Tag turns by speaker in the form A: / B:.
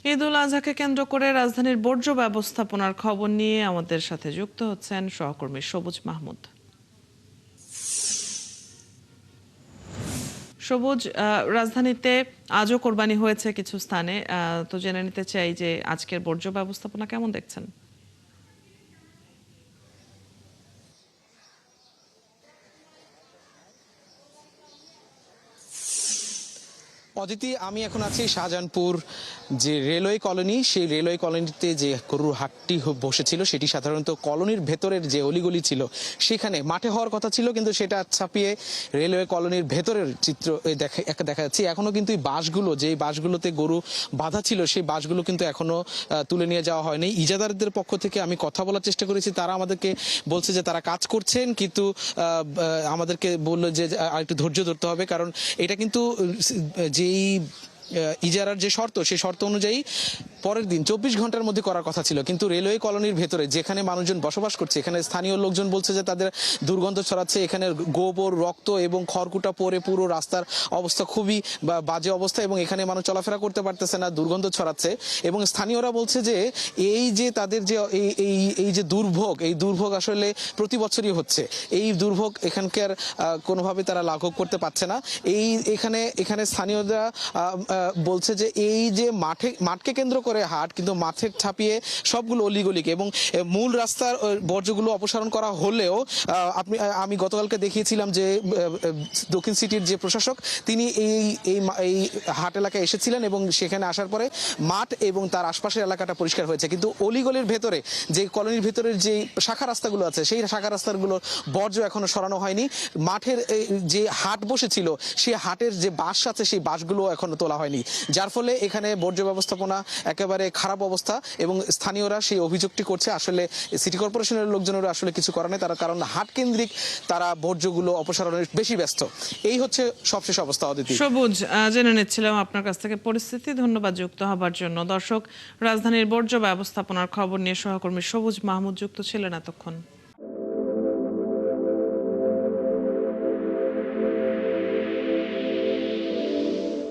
A: ঈদ উল আজহাকে কেন্দ্র করে রাজধানীর বর্জ্য ব্যবস্থাপনার খবর নিয়ে আমাদের সাথে যুক্ত হচ্ছেন সহকর্মী সবুজ মাহমুদ। সবুজ, রাজধানীতে আজও কোরবানি হয়েছে কিছু স্থানে, তো জেনে নিতে চাই যে আজকের বর্জ্য ব্যবস্থাপনা কেমন দেখছেন?
B: অদিতি, আমি এখন আছি শাহজাহানপুর যে রেলওয়ে কলোনি, সেই রেলওয়ে কলোনিতে যে গরুর হাটটি বসেছিল সেটি সাধারণত কলোনির ভেতরের যে অলিগলি ছিল সেখানে মাঠে হওয়ার কথা ছিল, কিন্তু সেটা ছাপিয়ে রেলওয়ে কলোনির ভেতরের চিত্র দেখা যাচ্ছে। এখনো কিন্তু এই বাসগুলো, যে বাসগুলোতে গরু বাঁধা ছিল সেই বাসগুলো কিন্তু এখনো তুলে নিয়ে যাওয়া হয়নি। ইজাদারদের পক্ষ থেকে আমি কথা বলার চেষ্টা করেছি, তারা আমাদেরকে বলছে যে তারা কাজ করছেন, কিন্তু আমাদেরকে বললো যে আরেকটু ধৈর্য ধরতে হবে, কারণ এটা কিন্তু যেই ইজারার যে শর্ত, সেই শর্ত অনুযায়ী পরের দিন 24 ঘন্টার মধ্যে করার কথা ছিল, কিন্তু রেলওয়ে কলোনির ভেতরে যেখানে মানুষজন বসবাস করছে, এখানে স্থানীয় লোকজন বলছে যে তাদের দুর্গন্ধ ছড়াচ্ছে। এখানে গোবর, রক্ত এবং খড়কুটা পরে পুরো রাস্তার অবস্থা খুবই বাজে অবস্থা, এবং এখানে মানুষ চলাফেরা করতে পারতেছে না, দুর্গন্ধ ছড়াচ্ছে। এবং স্থানীয়রা বলছে যে এই যে তাদের যে এই যে দুর্ভোগ, এই দুর্ভোগ আসলে প্রতি বছরই হচ্ছে। এই দুর্ভোগ এখানকার কোনোভাবে তারা লাঘব করতে পারছে না। এখানে স্থানীয়রা বলছে যে এই যে মাঠকে কেন্দ্র করে হাট, কিন্তু মাঠের ছাপিয়ে সবগুলো অলিগলিকে এবং মূল রাস্তার বর্জ্যগুলো অপসারণ করা হলেও আমি গতকালকে দেখিয়েছিলাম যে দক্ষিণ সিটির যে প্রশাসক, তিনি এই হাট এলাকায় এসেছিলেন এবং সেখানে আসার পরে মাঠ এবং তার আশপাশের এলাকাটা পরিষ্কার হয়েছে, কিন্তু অলিগলির ভেতরে যে কলোনির ভেতরের যে শাখা রাস্তাগুলো আছে সেই শাখা রাস্তাগুলো বর্জ্য এখনো সরানো হয়নি। মাঠের যে হাট বসেছিল সেই হাটের যে বাস আছে সেই বাসগুলো এখনো তোলা হয়নি, যার ফলে এখানে বর্জ্য ব্যবস্থাপনা একেবারে খারাপ অবস্থা। এবং স্থানীয়রা সেই অভিযোগটি করছে, আসলে সিটি কর্পোরেশনের লোকজনেরও আসলে কিছু করার নেই, তারা কারণ হাট কেন্দ্রিক তারা বর্জ্যগুলো অপসারণের বেশি ব্যস্ত। এই হচ্ছে সবশেষ অবস্থা। অদিতি,
A: সবুজ, জেনে নিচ্ছিলাম আপনার কাছ থেকে পরিস্থিতি। ধন্যবাদ যুক্ত হবার জন্য। দর্শক, রাজধানীর বর্জ্য ব্যবস্থাপনার খবর নিয়ে সহকর্মী সবুজ মাহমুদ যুক্ত ছিলেন এতক্ষণ।